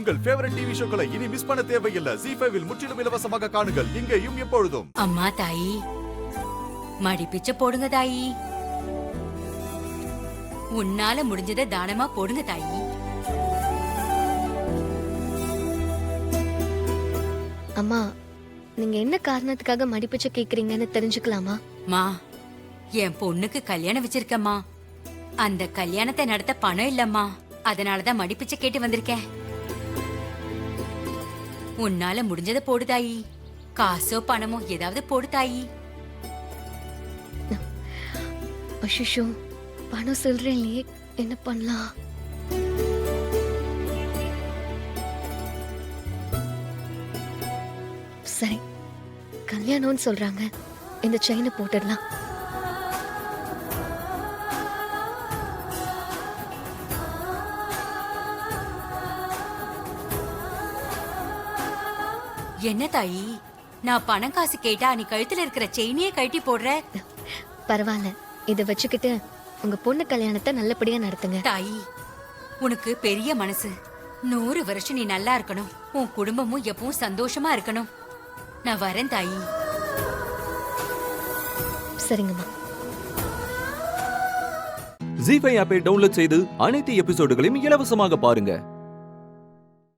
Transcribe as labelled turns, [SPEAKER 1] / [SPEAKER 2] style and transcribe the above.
[SPEAKER 1] உங்கள் favourite TV ஷோக்களை இனி miss பண்ண தேவையில்லை. ஜீ5 இல் முற்றிலும் இலவசமாக காணுங்கள், இங்கேயும் எப்பொழுதும்.
[SPEAKER 2] அம்மா தாயி, மடி பிச்சை போடுங்க தாயி. உன்னால முடிஞ்சதை தானமா போடுங்க தாயி.
[SPEAKER 3] அம்மா, நீங்க என்ன காரணத்துக்காக மடிப்பிச்சை கேக்குறீங்கன்னு தெரிஞ்சுக்கலாமா?
[SPEAKER 2] மா, என் பொண்ணுக்கு கல்யாணம் வச்சிருக்கம்மா. அந்த கல்யாணத்தை நடத்த பணம் இல்லம்மா. அதனாலதான் மடிப்பிச்சை கேட்டு வந்திருக்கேன். உன்னால முடிஞ்சதை போடு தாயி. காசோ பணமோ ஏதாவது போடு தாயி.
[SPEAKER 3] அஷிஷோ, பணம் சொல்றேன் இல்லையே, என்ன பண்ணலாம்? சரி, கல்யாணம்னு சொல்றாங்க, இந்த செயினை போட்டுடலாம்.
[SPEAKER 2] என்ன தாயி, நான் பணம் காசு கேட்டா நீ கழுத்துல இருக்கிற செயினையே கழட்டி போடுற.
[SPEAKER 3] பரவாயில்ல, இதை வச்சுக்கிட்டு உங்க பொண்ணு கல்யாணத்தை நல்லபடியா நடத்துங்க.
[SPEAKER 2] தாயி, உனக்கு பெரிய மனசு. 100 வருஷம் நீ நல்லா இருக்கணும். உன் குடும்பமும் எப்பவும் சந்தோஷமா இருக்கணும். நான் வரேன் தாயி.
[SPEAKER 3] சரிங்கம்மா.
[SPEAKER 4] ஜீ5 ஆப்பை டவுன்லோட் செய்து அனைத்து எபிசோடுகளையும் இலவசமாக பாருங்க.